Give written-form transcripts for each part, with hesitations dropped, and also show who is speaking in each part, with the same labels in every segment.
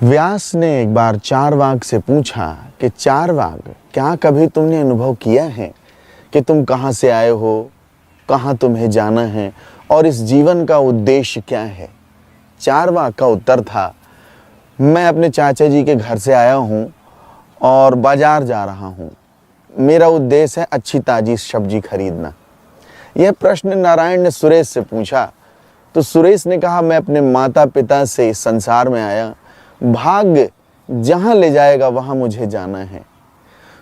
Speaker 1: व्यास ने एक बार चारवाक से पूछा कि चारवाक, क्या कभी तुमने अनुभव किया है कि तुम कहाँ से आए हो, कहाँ तुम्हें जाना है और इस जीवन का उद्देश्य क्या है। चारवाक का उत्तर था, मैं अपने चाचा जी के घर से आया हूँ और बाजार जा रहा हूँ। मेरा उद्देश्य है अच्छी ताजी सब्जी खरीदना। यह प्रश्न नारायण ने सुरेश से पूछा तो सुरेश ने कहा, मैं अपने माता पिता से इस संसार में आया, भाग्य जहाँ ले जाएगा वहाँ मुझे जाना है।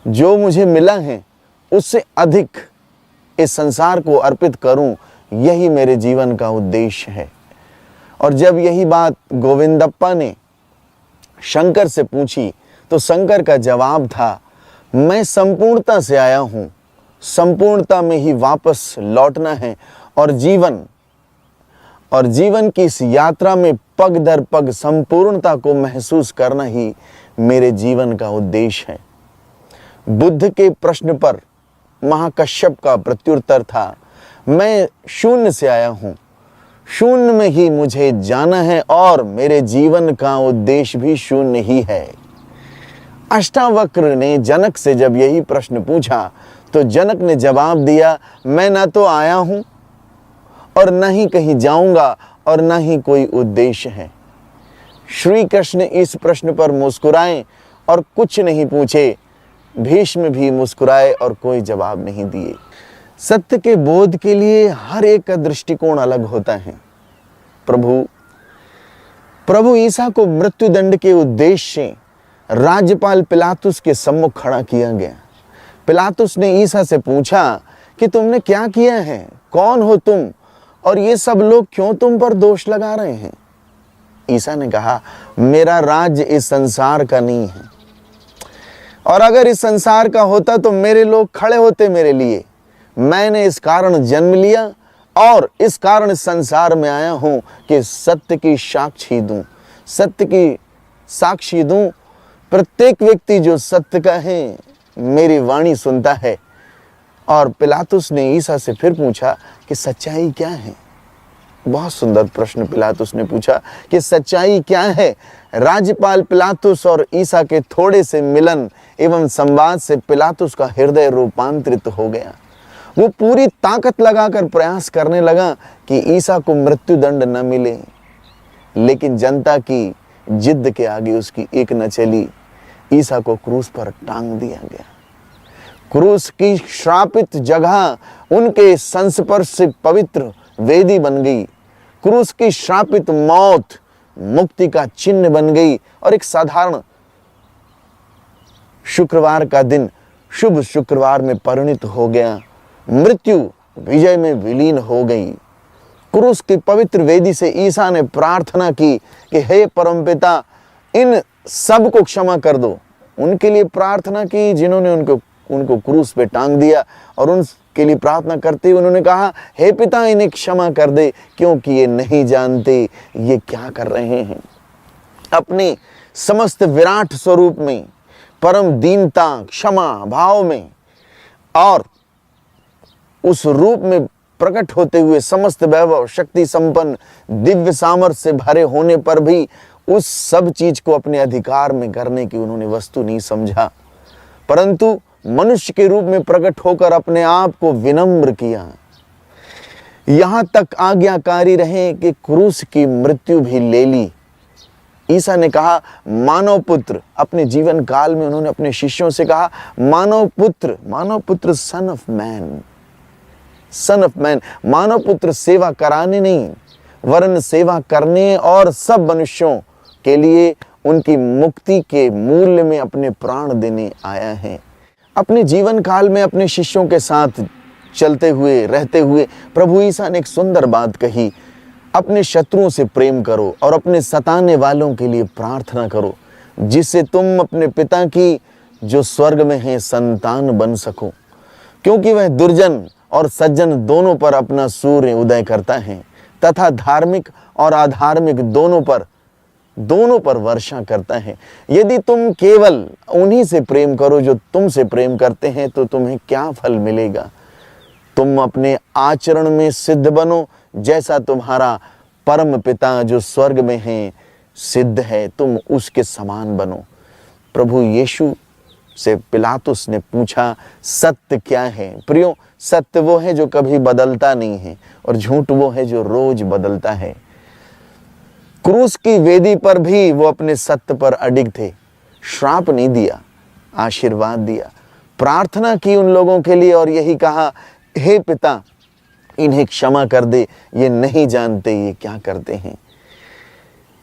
Speaker 1: जो मुझे मिला है उससे अधिक इस संसार को अर्पित करूं, यही मेरे जीवन का उद्देश्य है। और जब यही बात गोविंदप्पा ने शंकर से पूछी तो शंकर का जवाब था, मैं संपूर्णता से आया हूं, संपूर्णता में ही वापस लौटना है और जीवन की इस यात्रा में पग दर पग संपूर्णता को महसूस करना ही मेरे जीवन का उद्देश्य है। बुद्ध के प्रश्न पर महाकश्यप का प्रत्युत्तर था, मैं शून्य से आया हूं, शून्य में ही मुझे जाना है और मेरे जीवन का उद्देश्य भी शून्य ही है। अष्टावक्र ने जनक से जब यही प्रश्न पूछा तो जनक ने जवाब दिया, मैं ना तो आया हूं और न ही कहीं जाऊंगा और न ही कोई उद्देश्य है। श्री कृष्ण इस प्रश्न पर मुस्कुराए और कुछ नहीं पूछे। भीष्म भी मुस्कुराए और कोई जवाब नहीं दिए। सत्य के बोध के लिए हर एक का दृष्टिकोण अलग होता है। प्रभु ईसा को मृत्युदंड के उद्देश्य से राज्यपाल पिलातुस के सम्मुख खड़ा किया गया। पिलातुस ने ईसा से पूछा कि तुमने क्या किया है, कौन हो तुम और ये सब लोग क्यों तुम पर दोष लगा रहे हैं। ईसा ने कहा, मेरा राज्य इस संसार का नहीं है और अगर इस संसार का होता तो मेरे लोग खड़े होते मेरे लिए। मैंने इस कारण जन्म लिया और इस कारण इस संसार में आया हूं कि सत्य की साक्षी दूं, सत्य की साक्षी दूं। प्रत्येक व्यक्ति जो सत्य का है मेरी वाणी सुनता है। और पिलातुस ने ईसा से फिर पूछा कि सच्चाई क्या है। बहुत सुंदर प्रश्न पिलातुस ने पूछा कि सच्चाई क्या है। राज्यपाल पिलातुस और ईसा के थोड़े से मिलन एवं संवाद से पिलातुस का हृदय रूपांतरित हो गया। वो पूरी ताकत लगाकर प्रयास करने लगा कि ईसा को मृत्युदंड न मिले, लेकिन जनता की जिद के आगे उसकी एक न चली। ईसा को क्रूस पर टांग दिया गया। क्रूस की श्रापित जगह उनके संस्पर्श से पवित्र वेदी बन गई। क्रूस की श्रापित मौत मुक्ति का चिन्ह बन गई और एक साधारण शुक्रवार का दिन शुभ शुक्रवार में परिणित हो गया। मृत्यु विजय में विलीन हो गई। क्रूस की पवित्र वेदी से ईसा ने प्रार्थना की कि हे परमपिता, इन सब को क्षमा कर दो। उनके लिए प्रार्थना की जिन्होंने उनको क्रूस पे टांग दिया और उनके लिए प्रार्थना करते हुए उन्होंने कहा, हे पिता, इन्हें क्षमा कर दे क्योंकि ये नहीं जानते ये क्या कर रहे हैं। अपने समस्त विराट स्वरूप में, परम दीनता, क्षमा भाव में और उस रूप में प्रकट होते हुए समस्त वैभव, शक्ति संपन्न, दिव्य सामर्थ्य से भरे होने पर भी उस सब चीज को अपने अधिकार में करने की उन्होंने वस्तु नहीं समझा, परंतु मनुष्य के रूप में प्रकट होकर अपने आप को विनम्र किया। यहां तक आज्ञाकारी रहे कि क्रूस की मृत्यु भी ले ली। ईसा ने कहा, मानव पुत्र, अपने जीवन काल में उन्होंने अपने शिष्यों से कहा, मानव पुत्र सन ऑफ मैन, मानव पुत्र सेवा कराने नहीं वरन सेवा करने और सब मनुष्यों के लिए उनकी मुक्ति के मूल्य में अपने प्राण देने आया है। अपने जीवन काल में अपने शिष्यों के साथ चलते हुए रहते हुए प्रभु ईसा ने एक सुंदर बात कही, अपने शत्रुओं से प्रेम करो और अपने सताने वालों के लिए प्रार्थना करो, जिससे तुम अपने पिता की जो स्वर्ग में है संतान बन सको, क्योंकि वह दुर्जन और सज्जन दोनों पर अपना सूर्य उदय करता है तथा धार्मिक और अधार्मिक दोनों पर वर्षा करता है। यदि तुम केवल उन्हीं से प्रेम करो जो तुमसे प्रेम करते हैं तो तुम्हें क्या फल मिलेगा। तुम अपने आचरण में सिद्ध बनो जैसा तुम्हारा परम पिता जो स्वर्ग में है सिद्ध है, तुम उसके समान बनो। प्रभु यीशु से पिलातुस ने पूछा, सत्य क्या है? प्रियो, सत्य वो है जो कभी बदलता नहीं है, और झूठ वो है जो रोज बदलता है। क्रूस की वेदी पर भी वो अपने सत्य पर अडिग थे। श्राप नहीं दिया, आशीर्वाद दिया। प्रार्थना की उन लोगों के लिए और यही कहा, हे पिता, इन्हें क्षमा कर दे, ये नहीं जानते ये क्या करते हैं।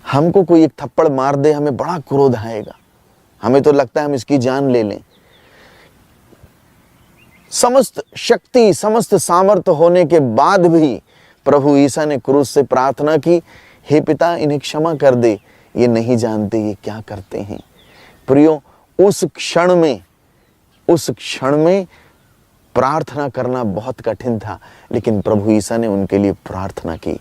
Speaker 1: हमको कोई एक थप्पड़ मार दे, हमें बड़ा क्रोध आएगा, हमें तो लगता है हम इसकी जान ले लें। समस्त शक्ति, समस्त सामर्थ्य होने के बाद भी प्रभु ईसा ने क्रूस से प्रार्थना की, हे पिता, इन्हें क्षमा कर दे, ये नहीं जानते ये क्या करते हैं। प्रियो, उस क्षण में प्रार्थना करना बहुत कठिन था, लेकिन प्रभु ईसा ने उनके लिए प्रार्थना की।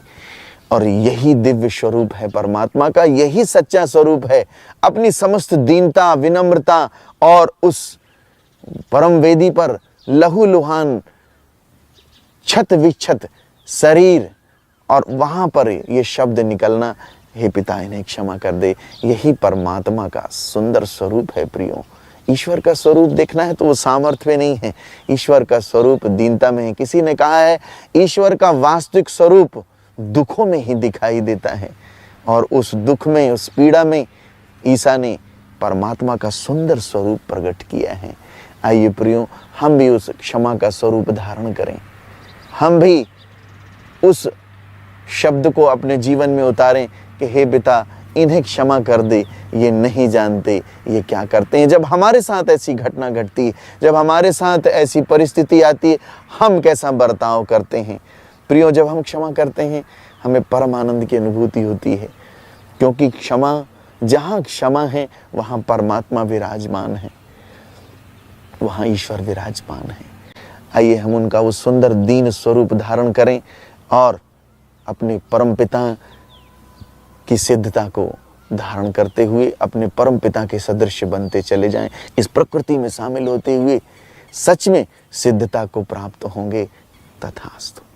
Speaker 1: और यही दिव्य स्वरूप है परमात्मा का, यही सच्चा स्वरूप है। अपनी समस्त दीनता, विनम्रता और उस परम वेदी पर लहूलुहान, छत विक्षत शरीर, और वहां पर ये शब्द निकलना, हे पिता, इन्हें क्षमा कर दे, यही परमात्मा का सुंदर स्वरूप है। प्रियो, ईश्वर का स्वरूप देखना है तो वो सामर्थ्य में नहीं है, ईश्वर का स्वरूप दीनता में है। किसी ने कहा है, ईश्वर का वास्तविक स्वरूप दुखों में ही दिखाई देता है, और उस दुख में, उस पीड़ा में ईसा ने परमात्मा का सुंदर स्वरूप प्रकट किया है। आइए प्रियो, हम भी उस क्षमा का स्वरूप धारण करें, हम भी उस शब्द को अपने जीवन में उतारें कि हे पिता, इन्हें क्षमा कर दे, ये नहीं जानते ये क्या करते हैं। जब हमारे साथ ऐसी घटना घटती है, जब हमारे साथ ऐसी परिस्थिति आती है, हम कैसा बर्ताव करते हैं। प्रियो, जब हम क्षमा करते हैं, हमें परम आनंद की अनुभूति होती है, क्योंकि जहाँ क्षमा है वहाँ परमात्मा विराजमान है, वहाँ ईश्वर विराजमान है। आइए हम उनका वो सुंदर दीन स्वरूप धारण करें और अपने परम पिता की सिद्धता को धारण करते हुए अपने परम पिता के सदृश बनते चले जाएं। इस प्रकृति में शामिल होते हुए सच में सिद्धता को प्राप्त होंगे। तथास्तु।